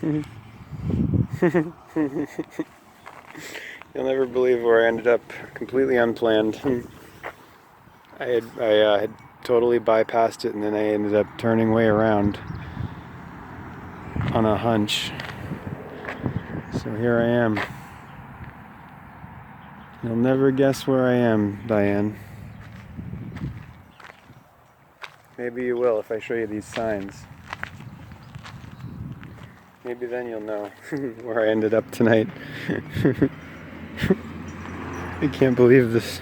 You'll never believe where I ended up, completely unplanned. I had totally bypassed it, and then I ended up turning way around on a hunch. So here I am. You'll never guess where I am, Diane. Maybe you will if I show you these signs. Maybe then you'll know where I ended up tonight. I can't believe this.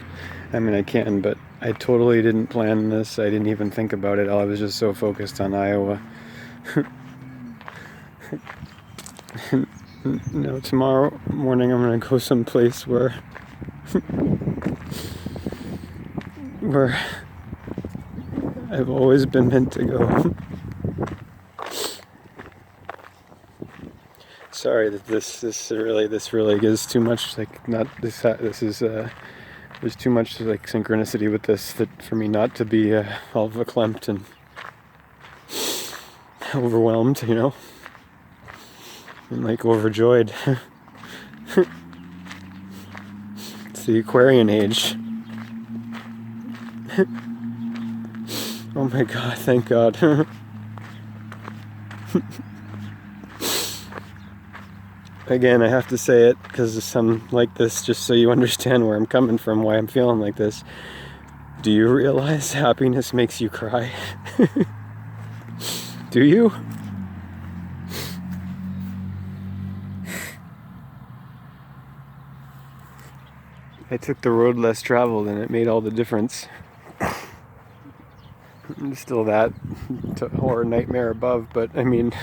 I mean, I can, but I totally didn't plan this. I didn't even think about it. I was just so focused on Iowa. No, tomorrow morning I'm gonna go someplace where where I've always been meant to go. Sorry that this really is too much. Like, not this. This is there's too much like synchronicity with this that for me not to be all verklempt and overwhelmed, you know, and like overjoyed. It's the Aquarian age. Oh my God! Thank God. Again, I have to say it because I'm like this, just so you understand where I'm coming from, why I'm feeling like this. Do you realize happiness makes you cry? Do you? I took the road less traveled and it made all the difference. Still that horror nightmare above, but I mean...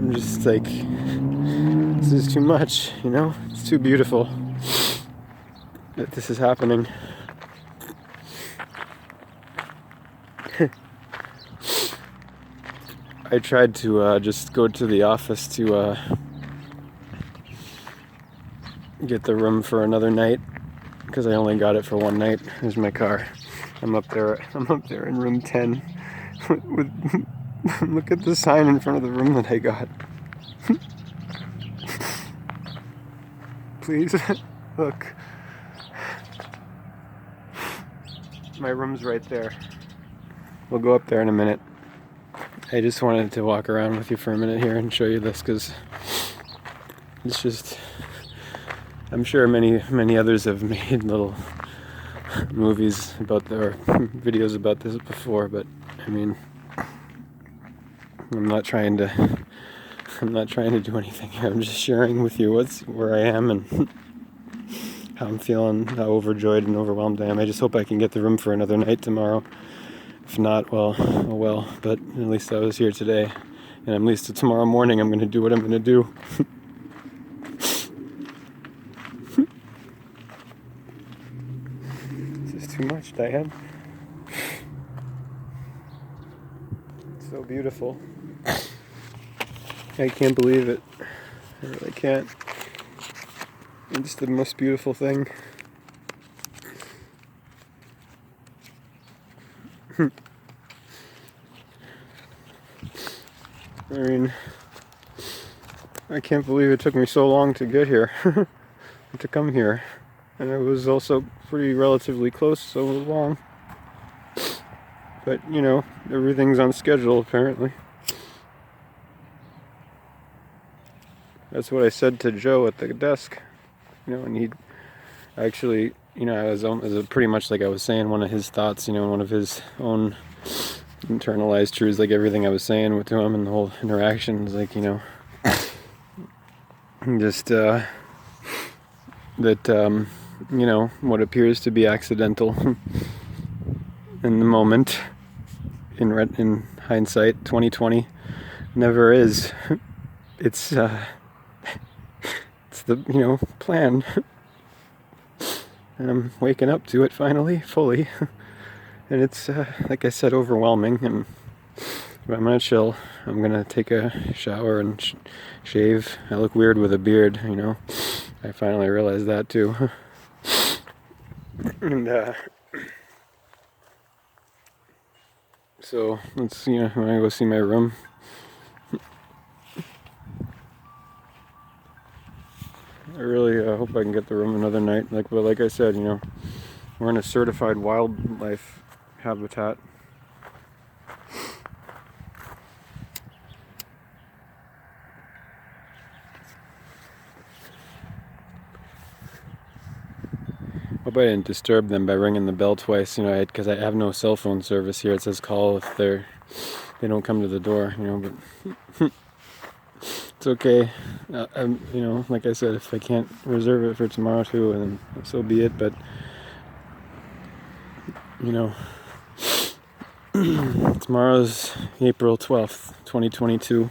I'm just like, this is too much, you know? It's too beautiful that this is happening. I tried to just go to the office to get the room for another night because I only got it for one night. Here's my car. I'm up there in room 10 with look at the sign in front of the room that I got. Please look. My room's right there. We'll go up there in a minute. I just wanted to walk around with you for a minute here and show you this because it's just, I'm sure many others have made little movies about or videos about this before, but I mean, I'm not trying to do anything here. I'm just sharing with you where I am and how I'm feeling, how overjoyed and overwhelmed I am. I just hope I can get the room for another night tomorrow. If not, well, oh well, but at least I was here today. And at least tomorrow morning I'm going to do what I'm going to do. This is too much, Diane. It's so beautiful. I can't believe it. I really can't. It's the most beautiful thing. I mean, I can't believe it took me so long to get here, to come here. And it was also pretty relatively close so long. But, you know, everything's on schedule apparently. That's what I said to Joe at the desk. You know, and he actually, you know, it was pretty much like I was saying one of his thoughts, you know, one of his own internalized truths, like everything I was saying to him and the whole interaction was like, you know, just that, you know, what appears to be accidental in the moment, in hindsight, 2020, never is. It's it's the, you know, plan. And I'm waking up to it finally, fully. And it's, like I said, overwhelming. And I'm gonna chill. I'm gonna take a shower and shave. I look weird with a beard, you know. I finally realized that too. And So let's, I'm gonna go see my room. I really hope I can get the room another night. But like I said, we're in a certified wildlife habitat. Hope I didn't disturb them by ringing the bell twice, because I have no cell phone service here. It says call if they don't come to the door, but it's okay. Like I said, if I can't reserve it for tomorrow too, then so be it. But tomorrow's April 12th, 2022,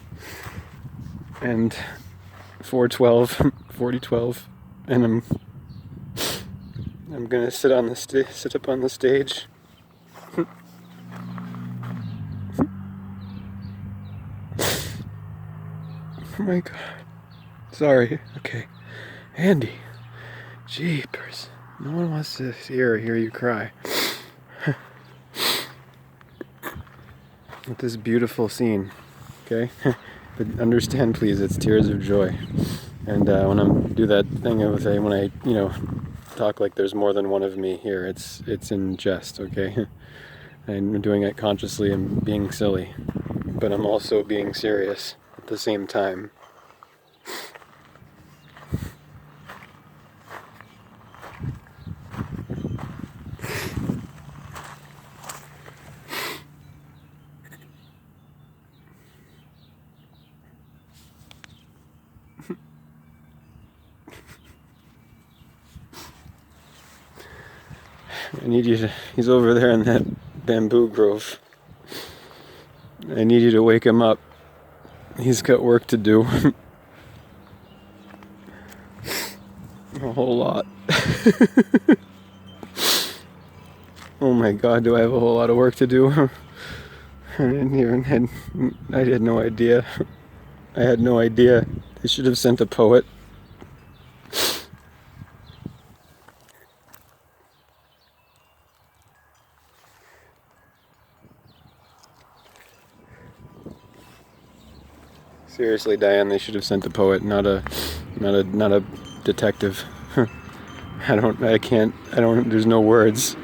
and 4/12, 40/12, and I'm gonna sit up on the stage. Oh my God. Sorry. Okay. Andy. Jeepers. No one wants to hear you cry. With this beautiful scene. Okay? But understand, please, it's tears of joy. And when I do that thing when I talk like there's more than one of me here, it's in jest, okay? I'm doing it consciously and being silly. But I'm also being serious at the same time. I need you to, he's over there in that bamboo grove. I need you to wake him up. He's got work to do. A whole lot. Oh my God, do I have a whole lot of work to do? I had no idea. I had no idea. They should have sent a poet. Seriously, Diane, they should have sent a poet, not a detective. There's no words.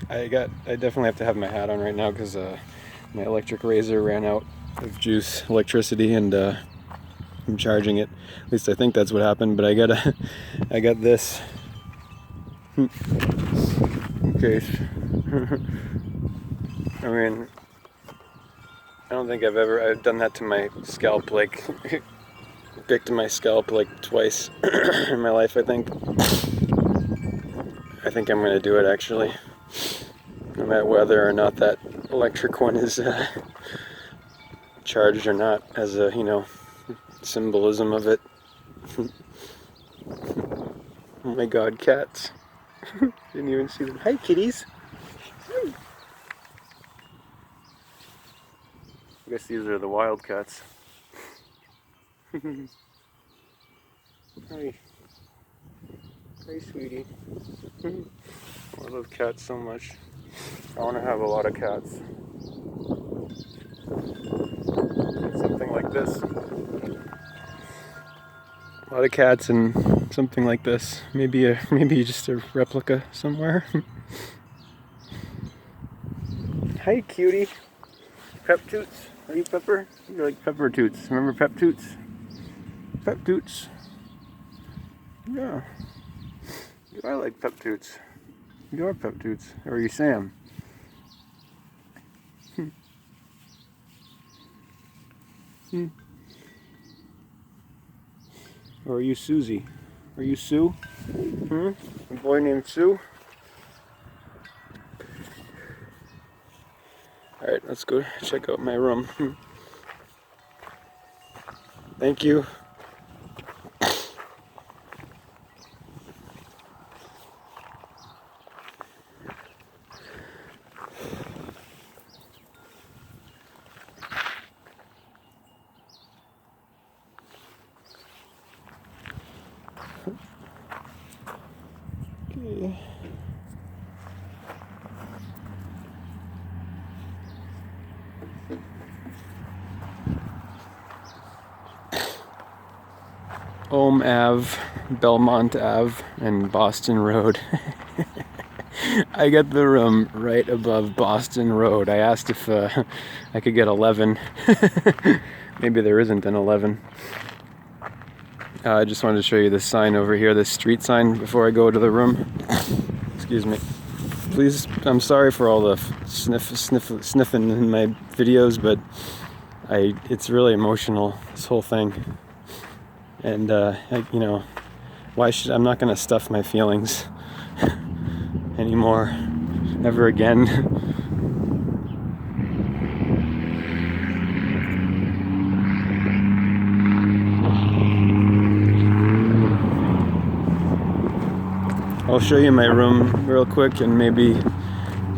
I definitely have to have my hat on right now because my electric razor ran out of electricity, and I'm charging it. At least I think that's what happened, but I got this. Okay. I mean, I don't think I've done that to my scalp, picked my scalp twice in my life, I think. I think I'm gonna do it actually. No matter whether or not that electric one is charged or not, as a, symbolism of it. Oh my God, cats. Didn't even see them. Hi, kitties. Hi. I guess these are the wild cats. Hi. Hi, sweetie. I love cats so much. I want to have a lot of cats. Something like this. A lot of cats and something like this. Maybe just a replica somewhere. Hi, cutie. Pep Toots. Are you Pepper? You're like Pepper Toots. Remember Pep Toots? Pep Toots. Yeah. I like Pep Toots. You are Pep Toots. Or are you Sam? Or are you Susie? Are you Sue? A boy named Sue? Alright, let's go check out my room. Thank you. Okay. Ohm Ave, Belmont Ave, and Boston Road. I got the room right above Boston Road. I asked if I could get 11. Maybe there isn't an 11. I just wanted to show you this sign over here, this street sign, before I go to the room. Excuse me. Please, I'm sorry for all the sniffing in my videos, but it's really emotional, this whole thing. And you know, I'm not gonna stuff my feelings anymore, ever again. I'll show you my room real quick and maybe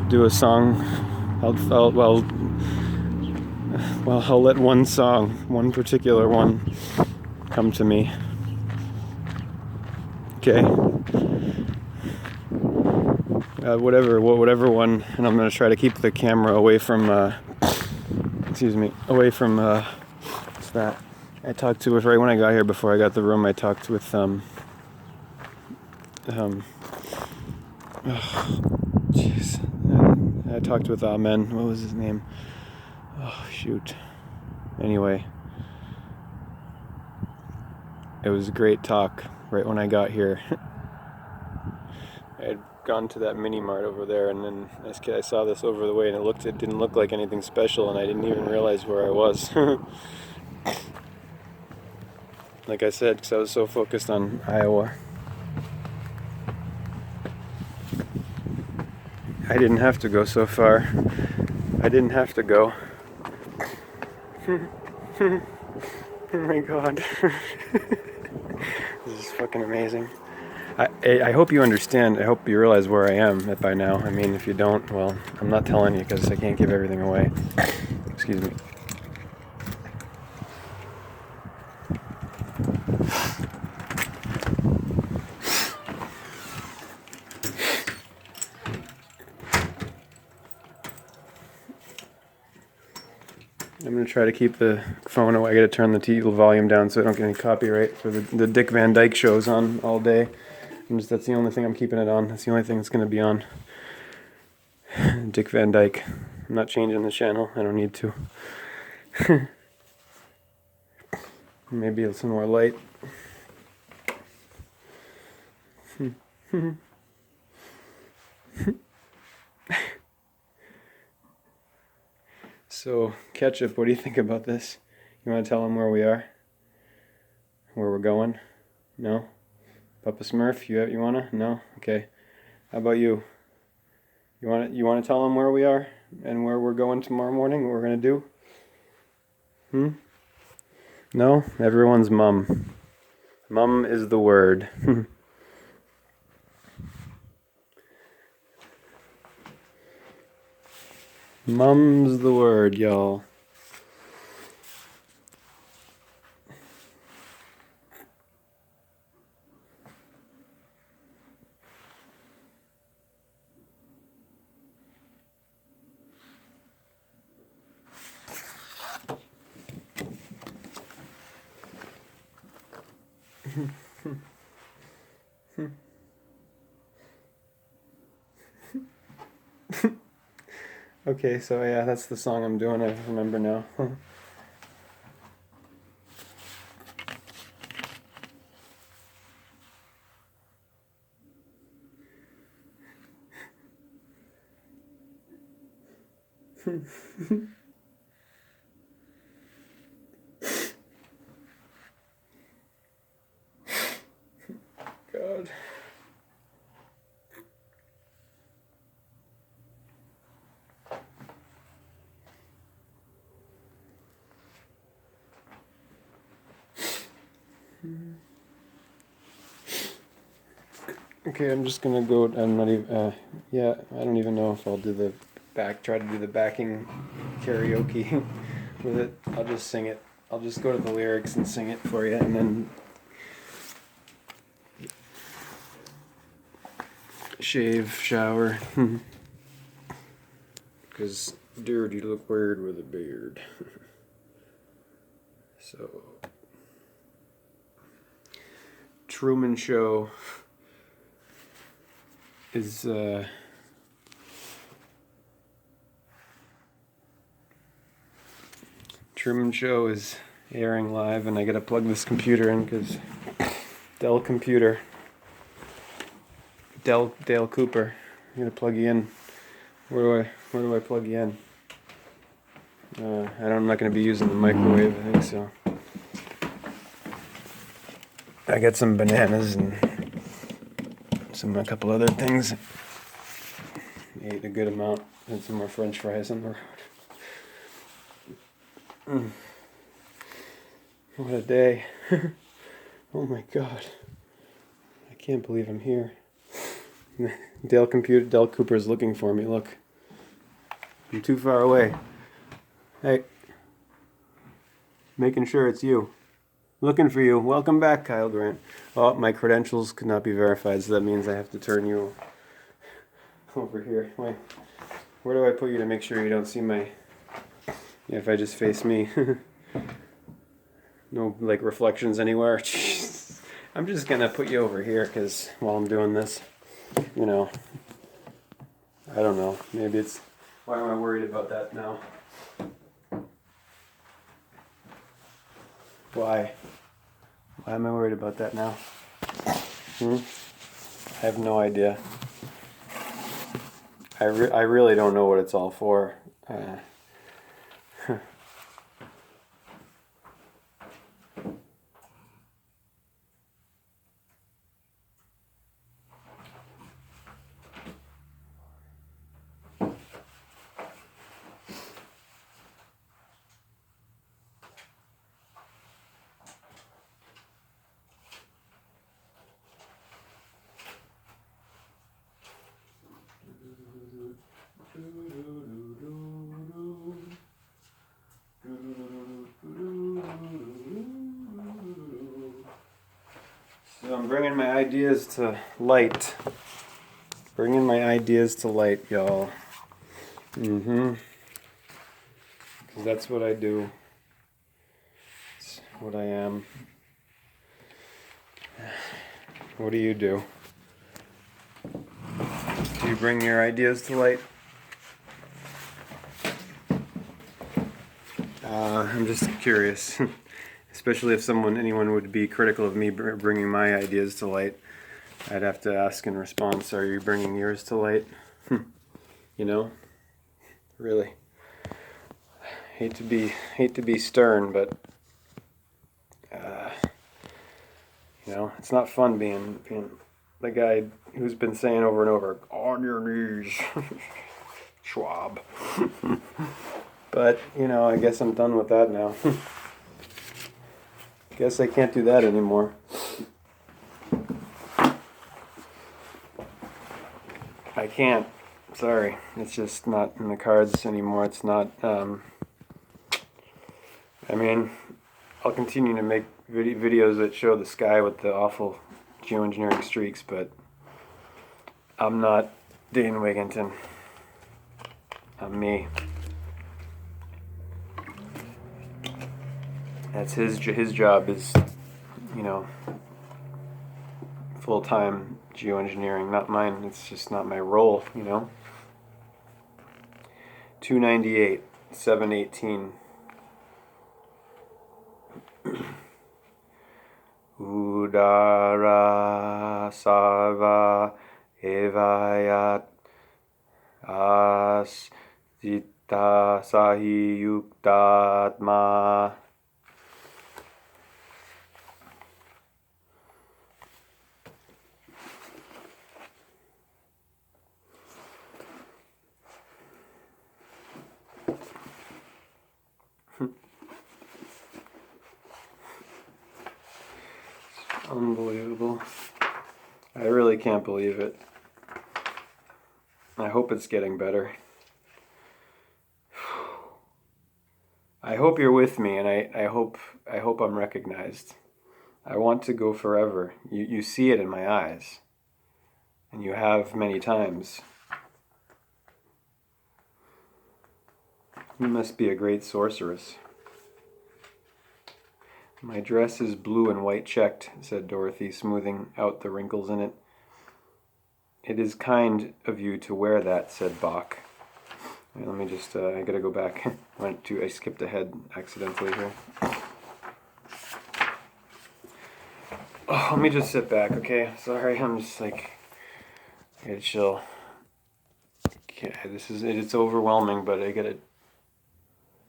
do a song. I'll let one particular one come to me. Okay. Whatever one, and I'm gonna try to keep the camera away from, away from, what's that? I talked to, right when I got here, before I got the room, I talked with, jeez. I talked with Amen. What was his name? Oh, shoot. Anyway. It was a great talk right when I got here. I had gone to that mini mart over there, and then I saw this over the way, and it didn't look like anything special, and I didn't even realize where I was. Like I said, because I was so focused on Iowa. I didn't have to go so far. I didn't have to go. Oh my god. This is fucking amazing. I hope you understand. I hope you realize where I am by now. I mean, if you don't, well, I'm not telling you because I can't give everything away. Excuse me. I'm going to try to keep the phone away. I got to turn the TV volume down so I don't get any copyright for the Dick Van Dyke shows on all day. That's the only thing I'm keeping it on. That's the only thing that's going to be on. Dick Van Dyke. I'm not changing the channel. I don't need to. Maybe some more light. So, Ketchup, what do you think about this? You want to tell them where we are? Where we're going? No? Papa Smurf, you wanna? No? Okay. How about you? You wanna tell them where we are and where we're going tomorrow morning? What we're gonna do? No? Everyone's mum. Mum is the word. Mum's the word, y'all. Okay, so yeah, that's the song I'm doing. I remember now. God. Okay, I'm just gonna go. I'm not even. Yeah, I don't even know if I'll do the try to do the backing karaoke with it. I'll just sing it. I'll just go to the lyrics and sing it for you, and then. shave, shower. Because dude, you look weird with a beard. So, Truman Show is Truman Show is airing live, and I gotta plug this computer in because Dell Dale Cooper. I'm gonna plug you in. Where do I plug you in? I'm not gonna be using the microwave, I think so. I got some bananas and a couple other things. Ate a good amount. And some more French fries on the road. What a day. Oh my god. I can't believe I'm here. Dale Cooper's looking for me, look. I'm too far away. Hey. Making sure it's you. Looking for you. Welcome back, Kyle Grant. Oh, my credentials could not be verified, so that means I have to turn you over here. Wait. Where do I put you to make sure you don't see my... Yeah, if I just face me. No, like, reflections anywhere. Jeez. I'm just gonna put you over here, because while I'm doing this, you know, I don't know. Maybe it's... Why am I worried about that now? Why? Why am I worried about that now? I have no idea. I really don't know what it's all for. So I'm bringing my ideas to light. Bringing my ideas to light, y'all. Because that's what I do. It's what I am. What do you do? Do you bring your ideas to light? I'm just curious. Especially if anyone would be critical of me bringing my ideas to light. I'd have to ask in response, are you bringing yours to light? You know? Really. Hate to be stern, but you know, it's not fun being the guy who's been saying over and over, on your knees, Schwab. But, you know, I guess I'm done with that now. Guess I can't do that anymore. I can't. Sorry. It's just not in the cards anymore. It's not, I mean, I'll continue to make videos that show the sky with the awful geoengineering streaks, but I'm not Dane Wigginton. I'm me. That's his job is, you know, full-time geoengineering, not mine. It's just not my role, you know. 298, 718. Udara sarva evayat asita sahi yuktatma. Unbelievable. I really can't believe it. I hope it's getting better. I hope you're with me, and I hope I'm recognized. I want to go forever. You see it in my eyes. and you have many times. You must be a great sorceress." "My dress is blue and white checked," said Dorothy, smoothing out the wrinkles in it. "It is kind of you to wear that," said Bach. Let me just, I gotta go back. I skipped ahead accidentally here. Oh, let me just sit back, okay? Sorry, I'm just like, I gotta chill. Okay, it's overwhelming, but I gotta,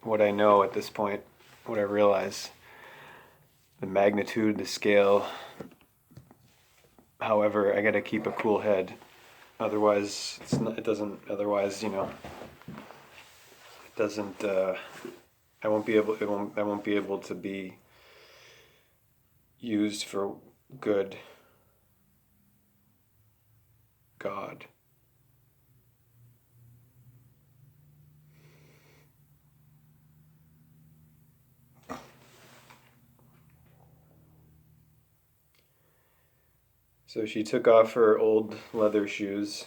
what I know at this point, what I realize, the magnitude, the scale. However, I gotta keep a cool head. Otherwise, otherwise, it doesn't, I won't be able to be used for good God. So she took off her old leather shoes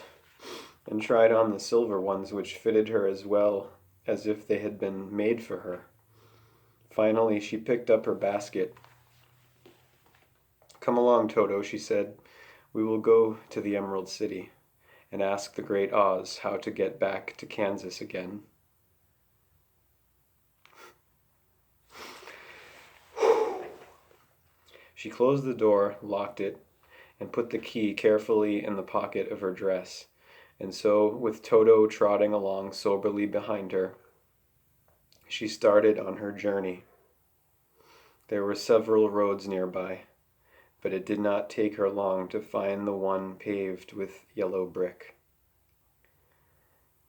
and tried on the silver ones, which fitted her as well as if they had been made for her. Finally, she picked up her basket. "Come along, Toto," she said. "We will go to the Emerald City and ask the Great Oz how to get back to Kansas again." She closed the door, locked it, and put the key carefully in the pocket of her dress. And so, with Toto trotting along soberly behind her, she started on her journey. There were several roads nearby, but it did not take her long to find the one paved with yellow brick.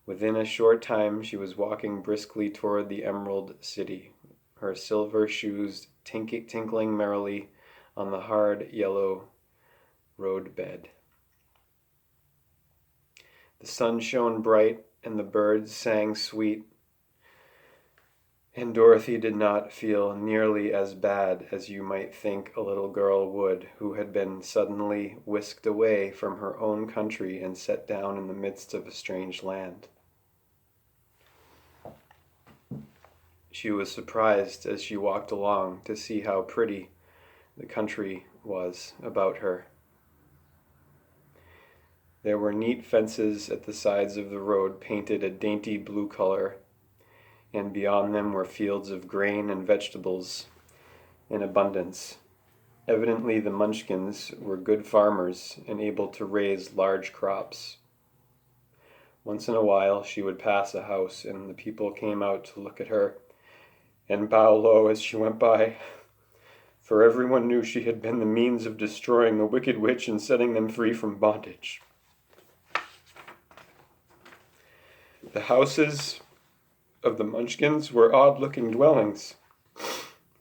Within a short time she was walking briskly toward the Emerald City, her silver shoes tinkling merrily on the hard yellow road bed. The sun shone bright and the birds sang sweet, and Dorothy did not feel nearly as bad as you might think a little girl would who had been suddenly whisked away from her own country and set down in the midst of a strange land. She was surprised as she walked along to see how pretty the country was about her. There were neat fences at the sides of the road painted a dainty blue color, and beyond them were fields of grain and vegetables in abundance. Evidently the Munchkins were good farmers and able to raise large crops. Once in a while she would pass a house, and the people came out to look at her and bow low as she went by, for everyone knew she had been the means of destroying the wicked witch and setting them free from bondage. The houses of the Munchkins were odd-looking dwellings,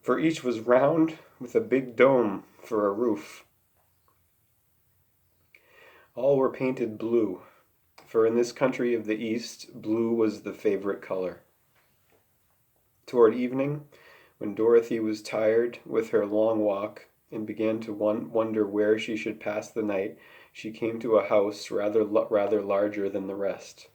for each was round with a big dome for a roof. All were painted blue, for in this country of the East, blue was the favorite color. Toward evening, when Dorothy was tired with her long walk and began to wonder where she should pass the night, she came to a house rather larger than the rest.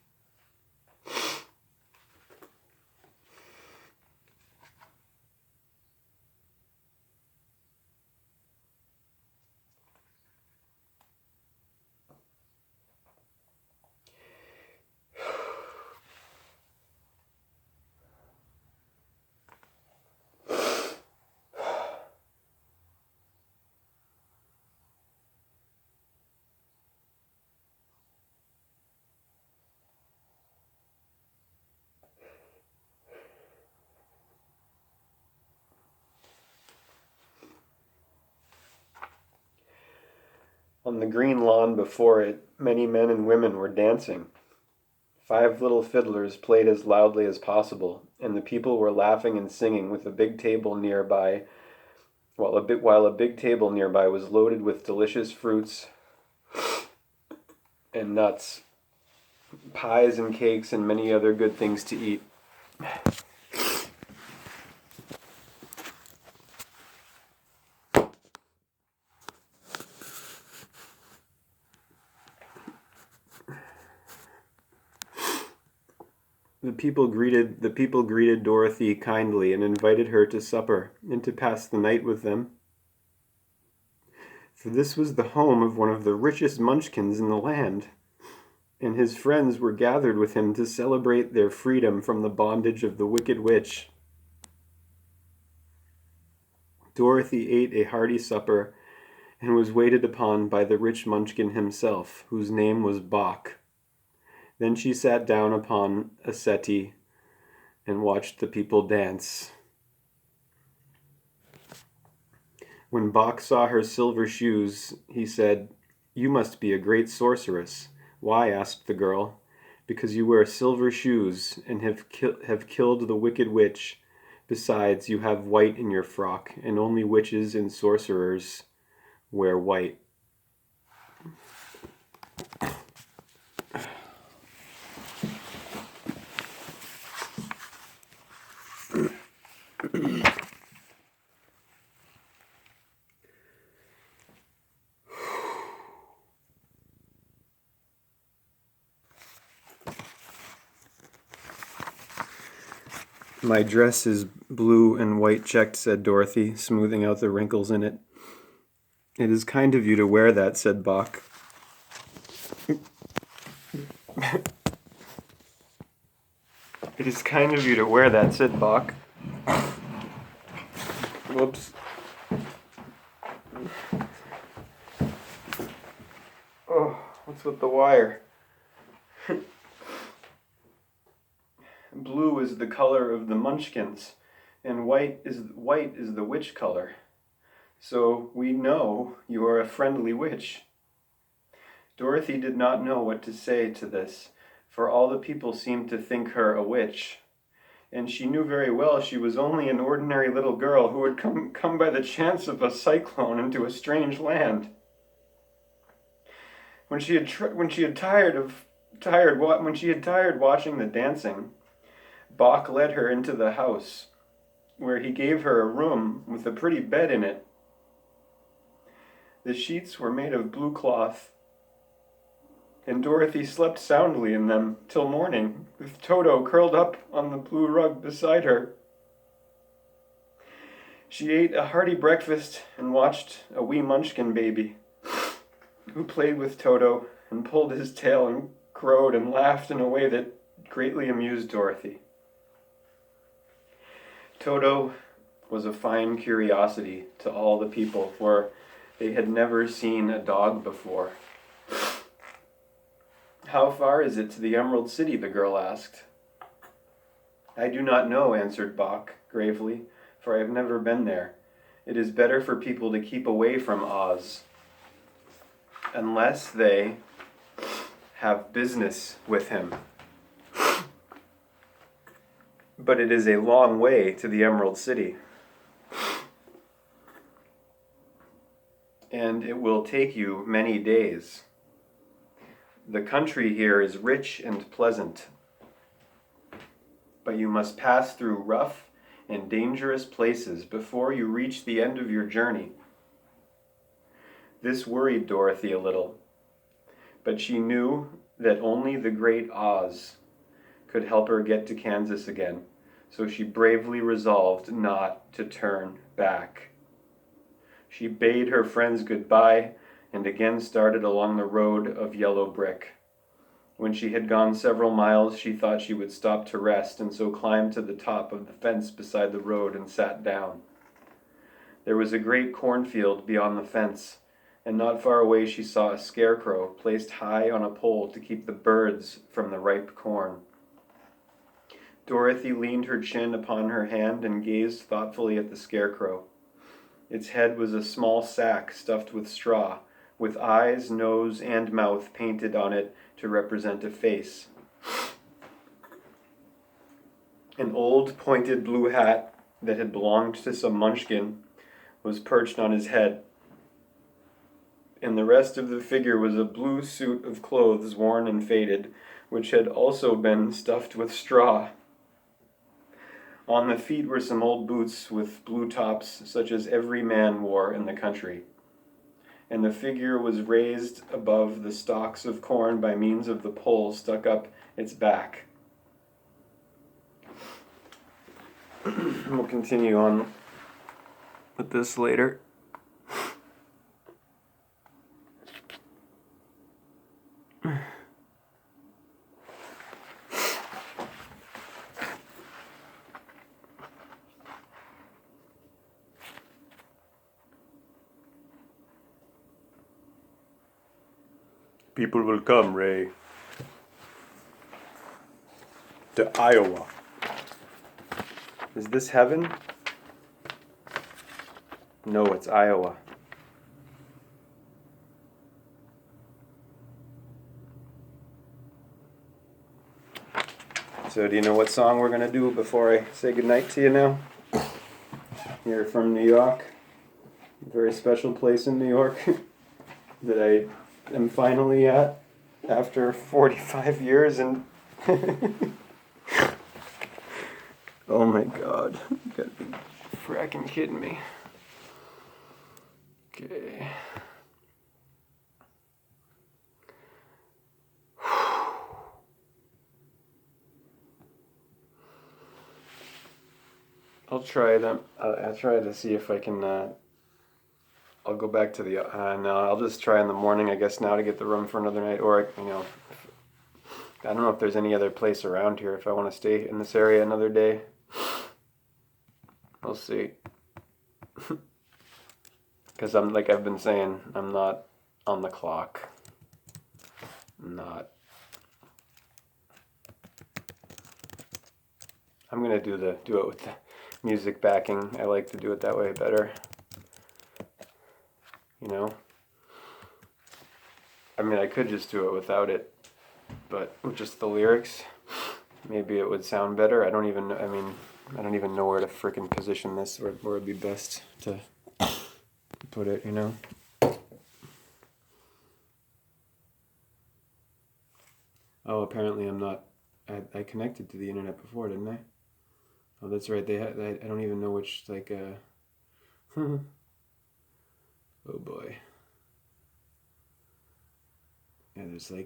On the green lawn before it, many men and women were dancing. 5 little fiddlers played as loudly as possible, and the people were laughing and singing with a big table nearby, while a big table nearby was loaded with delicious fruits and nuts, pies and cakes, and many other good things to eat. The people greeted Dorothy kindly and invited her to supper and to pass the night with them. For this was the home of one of the richest Munchkins in the land, and his friends were gathered with him to celebrate their freedom from the bondage of the Wicked Witch. Dorothy ate a hearty supper and was waited upon by the rich Munchkin himself, whose name was Bock. Then she sat down upon a settee and watched the people dance. When Bock saw her silver shoes, he said, "You must be a great sorceress." "Why?" asked the girl. "Because you wear silver shoes and have killed the Wicked Witch. Besides, you have white in your frock, and only witches and sorcerers wear white." "My dress is blue and white checked," said Dorothy, smoothing out the wrinkles in it. "It is kind of you to wear that," said Bock. "It is kind of you to wear that," said Bock. Whoops. Oh, what's with the wire? Blue is the color of the Munchkins, and white is the witch color. So we know you are a friendly witch." Dorothy did not know what to say to this, for all the people seemed to think her a witch, and she knew very well she was only an ordinary little girl who had come by the chance of a cyclone into a strange land. When she had tired watching the dancing, Bock led her into the house, where he gave her a room with a pretty bed in it. The sheets were made of blue cloth, and Dorothy slept soundly in them till morning, with Toto curled up on the blue rug beside her. She ate a hearty breakfast and watched a wee Munchkin baby, who played with Toto and pulled his tail and crowed and laughed in a way that greatly amused Dorothy. Toto was a fine curiosity to all the people, for they had never seen a dog before. "How far is it to the Emerald City?" the girl asked. "I do not know," answered Bock gravely, "for I have never been there. It is better for people to keep away from Oz, unless they have business with him. But it is a long way to the Emerald City, and it will take you many days. The country here is rich and pleasant, but you must pass through rough and dangerous places before you reach the end of your journey." This worried Dorothy a little, but she knew that only the great Oz could help her get to Kansas again, so she bravely resolved not to turn back. She bade her friends goodbye and again started along the road of yellow brick. When she had gone several miles, she thought she would stop to rest, and so climbed to the top of the fence beside the road and sat down. There was a great cornfield beyond the fence, and not far away she saw a scarecrow placed high on a pole to keep the birds from the ripe corn. Dorothy leaned her chin upon her hand and gazed thoughtfully at the scarecrow. Its head was a small sack stuffed with straw, with eyes, nose, and mouth painted on it to represent a face. An old pointed blue hat that had belonged to some Munchkin was perched on his head, and the rest of the figure was a blue suit of clothes worn and faded, which had also been stuffed with straw. On the feet were some old boots with blue tops, such as every man wore in the country, and the figure was raised above the stalks of corn by means of the pole stuck up its back. We'll continue on with this later. People will come, Ray. To Iowa. Is this heaven? No, it's Iowa. So do you know what song we're gonna do before I say goodnight to you now? You're from New York. A very special place in New York that I am finally at after 45 years and oh my god. You gotta be fracking kidding me. Okay. I'll try them. I'll try to see if I can. I'll go back to the. No, I'll just try in the morning, I guess, now to get the room for another night. Or, I don't know if there's any other place around here if I want to stay in this area another day. We'll see. Because like I've been saying, I'm not on the clock. I'm not. I'm gonna do it with the music backing. I like to do it that way better. I mean, I could just do it without it, but with just the lyrics, maybe it would sound better. I don't even know where to frickin' position this, where it'd be best to put it, Oh, apparently I'm not. I connected to the internet before, didn't I? Oh, that's right. I don't even know which, oh boy. Yeah, there's I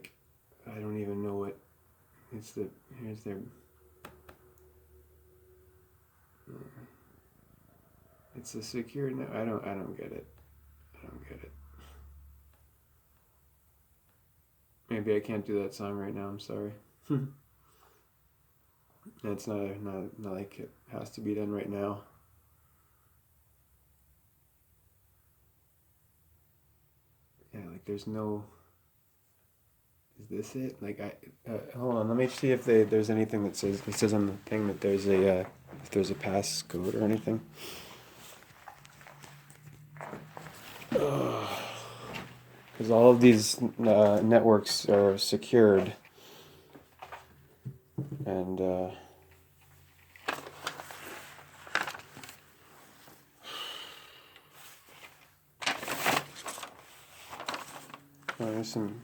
don't even know what. Here's their. It's a secure. No, I don't get it. I don't get it. Maybe I can't do that song right now. I'm sorry. It's not like it has to be done right now. Yeah, there's no. Is this it? Hold on. Let me see if there's anything that says. It says on the thing that there's if there's a passcode or anything. Because all of these networks are secured, and there's some.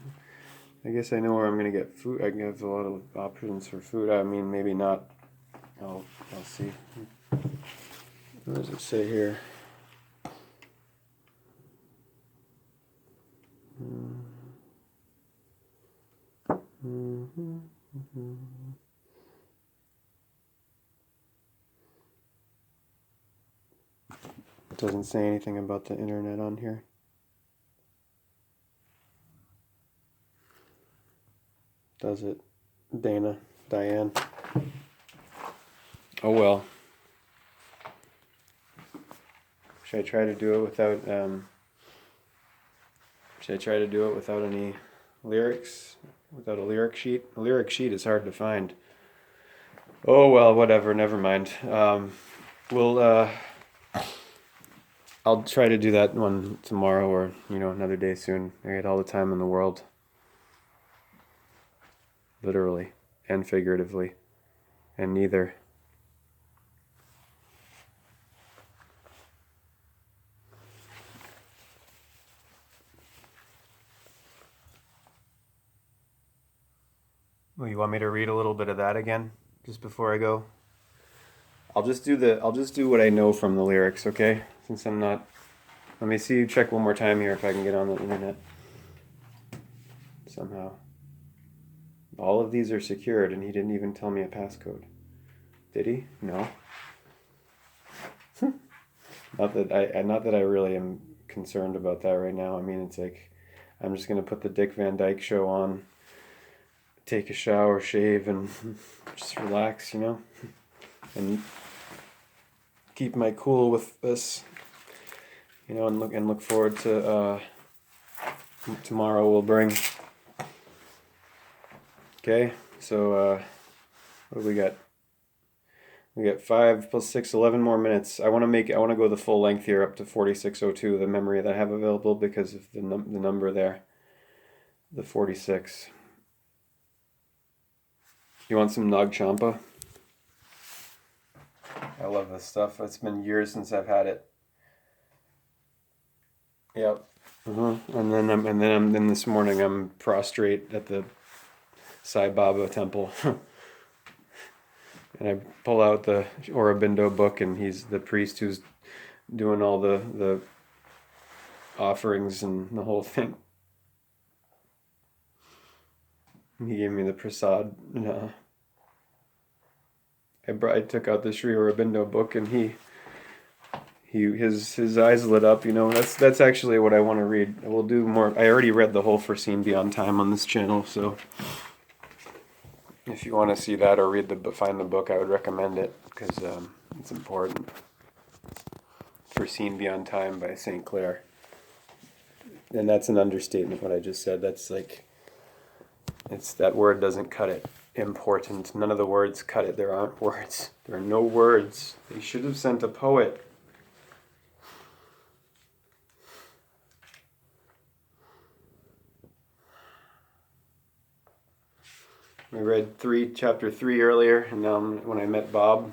I guess I know where I'm gonna get food. I can have a lot of options for food. I mean, maybe not. I'll see. What does it say here? It doesn't say anything about the internet on here. Does it? Diane. Oh well. Should I try to do it without any lyrics? Without a lyric sheet? A lyric sheet is hard to find. Oh well, whatever, never mind. I'll try to do that one tomorrow or, another day soon. I get all the time in the world. Literally and figuratively. And neither. Well, you want me to read a little bit of that again just before I go? I'll just do what I know from the lyrics, okay? Since I'm not. Let me see. Check one more time here if I can get on the internet somehow. All of these are secured, and he didn't even tell me a passcode. Did he? No. Not that I really am concerned about that right now. I mean, it's like I'm just gonna put the Dick Van Dyke Show on, take a shower, shave, and just relax, and keep my cool with this, and look forward to tomorrow will bring. Okay, so what do we got? We got 5 plus 6, 11 more minutes. I want to go the full length here up to 4602, the memory that I have available because of the number there, the 46. You want some Nag Champa? I love this stuff. It's been years since I've had it. Yep. And then this morning I'm prostrate at the Sai Baba temple. And I pull out the Aurobindo book, and he's the priest who's doing all the offerings and the whole thing. He gave me the prasad. I took out the Sri Aurobindo book, and his eyes lit up. That's actually what I want to read. We'll do more. I already read the whole For Seen Beyond Time on this channel, so if you want to see that or find the book, I would recommend it because it's important. For Seen Beyond Time by St. Clair. And that's an understatement, what I just said. That's like, that word doesn't cut it. Important. None of the words cut it. There aren't words. There are no words. They should have sent a poet. We read chapter 3 earlier, and when I met Bob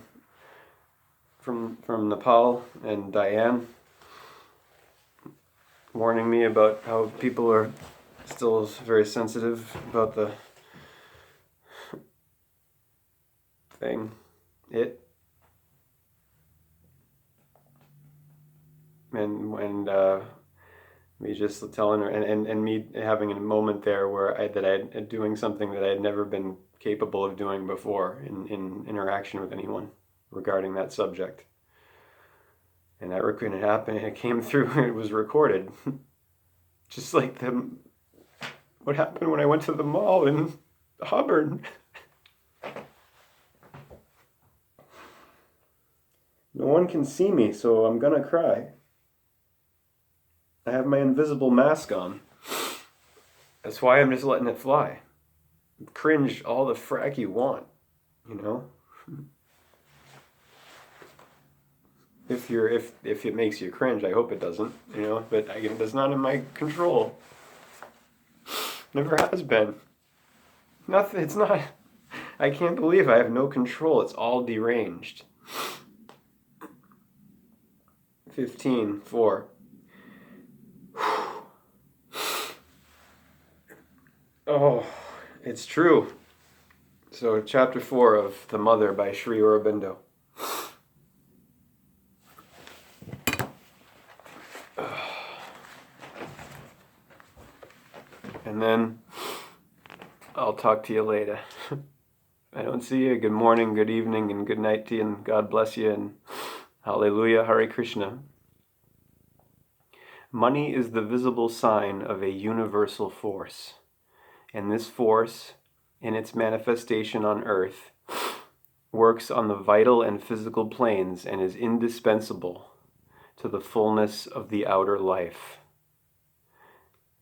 from Nepal and Diane, warning me about how people are still very sensitive about the thing. And me just telling her, and me having a moment there where I doing something that I had never been capable of doing before in interaction with anyone regarding that subject. And that it happened, it came through, and it was recorded. Just like what happened when I went to the mall in Auburn. No one can see me, so I'm gonna cry. I have my invisible mask on. That's why I'm just letting it fly. Cringe all the frack you want, If it makes you cringe, I hope it doesn't, but again, it's not in my control. Never has been. Nothing, it's not. I can't believe I have no control. It's all deranged. 15:4. Oh, it's true. So, chapter 4 of The Mother by Sri Aurobindo. And then I'll talk to you later. I don't see you. Good morning, good evening, and good night to you, and God bless you, and hallelujah, Hare Krishna. Money is the visible sign of a universal force. And this force, in its manifestation on earth, works on the vital and physical planes and is indispensable to the fullness of the outer life.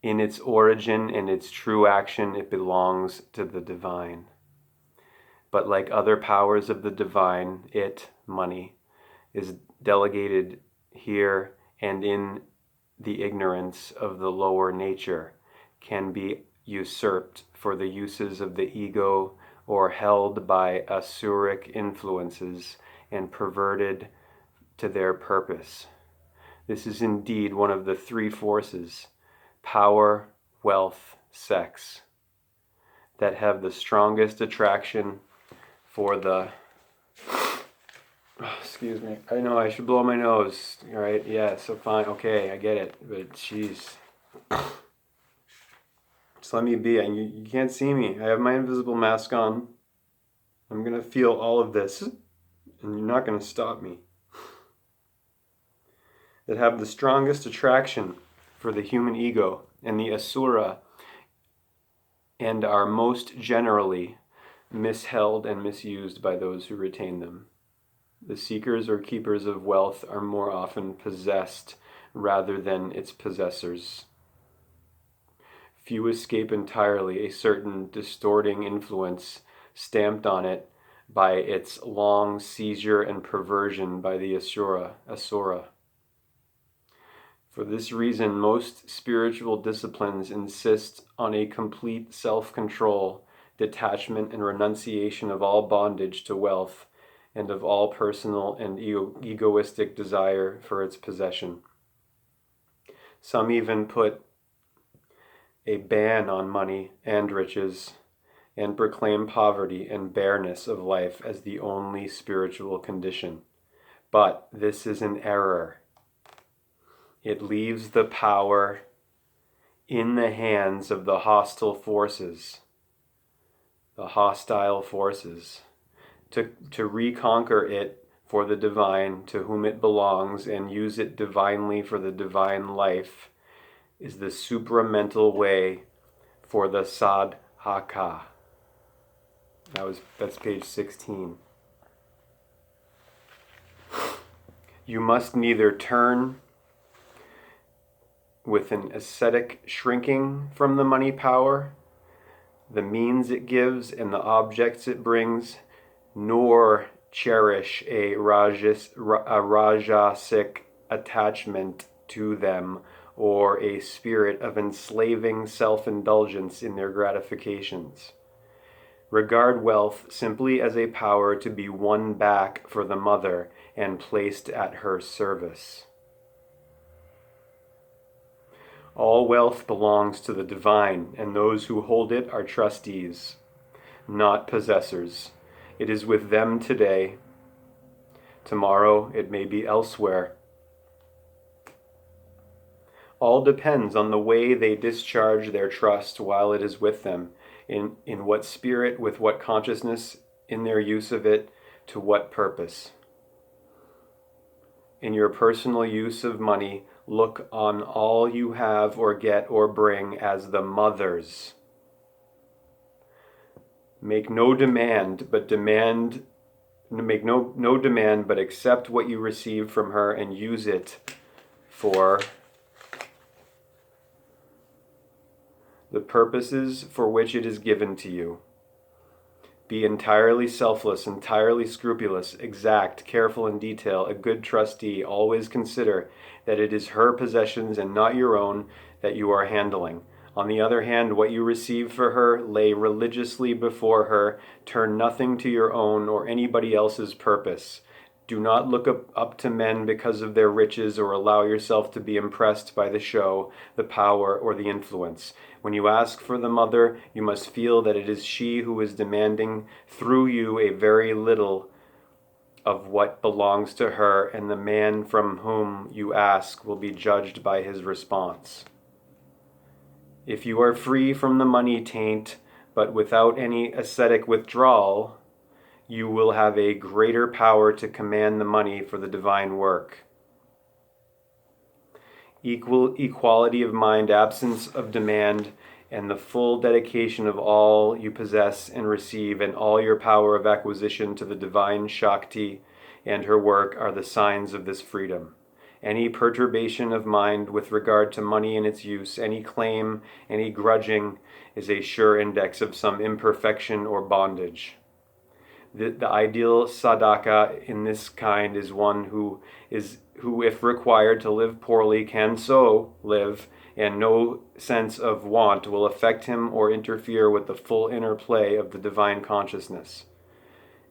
In its origin and its true action, it belongs to the divine. But like other powers of the divine, money, is delegated here and in the ignorance of the lower nature, can be usurped for the uses of the ego or held by asuric influences and perverted to their purpose. This is indeed one of the three forces, power, wealth, sex, that have the strongest attraction for the... Oh, excuse me. I know I should blow my nose. All right, yeah, so fine. Okay, I get it. But jeez. Just let me be. You can't see me. I have my invisible mask on. I'm going to feel all of this. And you're not going to stop me. that have the strongest attraction for the human ego and the asura, and are most generally misheld and misused by those who retain them. The seekers or keepers of wealth are more often possessed rather than its possessors. Few escape entirely a certain distorting influence stamped on it by its long seizure and perversion by the asura. For this reason, most spiritual disciplines insist on a complete self-control, detachment, and renunciation of all bondage to wealth and of all personal and egoistic desire for its possession. Some even put a ban on money and riches, and proclaim poverty and bareness of life as the only spiritual condition. But this is an error. It leaves the power in the hands of the hostile forces, to reconquer it for the divine to whom it belongs and use it divinely for the divine life is the supramental way for the sadhaka. That's page 16. You must neither turn with an ascetic shrinking from the money power, the means it gives and the objects it brings, nor cherish a rajasic attachment to them or a spirit of enslaving self-indulgence in their gratifications. Regard wealth simply as a power to be won back for the mother and placed at her service. All wealth belongs to the divine, and those who hold it are trustees, not possessors. It is with them today. Tomorrow it may be elsewhere. All depends on the way they discharge their trust while it is with them, in what spirit, with what consciousness, in their use of it, to what purpose. In your personal use of money, look on all you have or get or bring as the mother's. Make no demand, but accept what you receive from her and use it for the purposes for which it is given to you. Be entirely selfless, entirely scrupulous, exact, careful in detail, a good trustee. Always consider that it is her possessions and not your own that you are handling. On the other hand, what you receive for her, lay religiously before her. Turn nothing to your own or anybody else's purpose. Do not look up to men because of their riches or allow yourself to be impressed by the show, the power, or the influence. When you ask for the mother, you must feel that it is she who is demanding through you a very little of what belongs to her, and the man from whom you ask will be judged by his response. If you are free from the money taint, but without any ascetic withdrawal, you will have a greater power to command the money for the divine work. Equality of mind, absence of demand, and the full dedication of all you possess and receive, and all your power of acquisition to the divine Shakti and her work are the signs of this freedom. Any perturbation of mind with regard to money and its use, any claim, any grudging, is a sure index of some imperfection or bondage. The ideal sadhaka in this kind is one who, if required to live poorly, can so live, and no sense of want will affect him or interfere with the full interplay of the divine consciousness.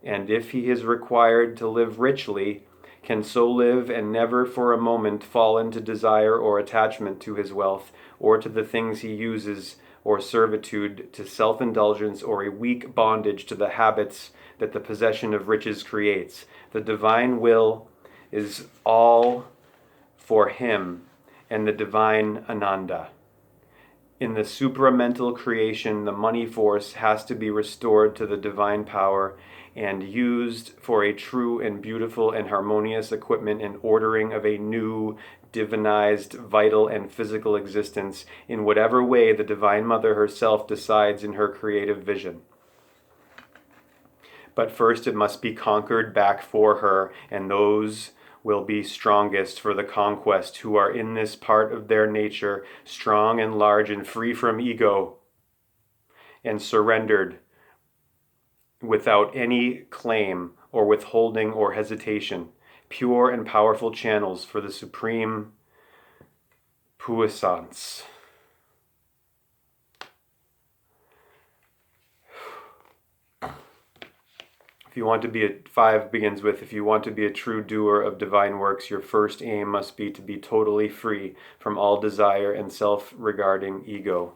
And if he is required to live richly, can so live and never for a moment fall into desire or attachment to his wealth, or to the things he uses, or servitude to self-indulgence, or a weak bondage to the habits that the possession of riches creates. The divine will is all for him, and the divine Ananda. In the supramental creation, the money force has to be restored to the divine power and used for a true and beautiful and harmonious equipment and ordering of a new, divinized, vital, and physical existence in whatever way the Divine Mother herself decides in her creative vision. But first it must be conquered back for her, and those will be strongest for the conquest who are in this part of their nature strong and large and free from ego and surrendered without any claim or withholding or hesitation, pure and powerful channels for the supreme puissance. If you want to be 5 begins with, if you want to be a true doer of divine works, your first aim must be to be totally free from all desire and self-regarding ego.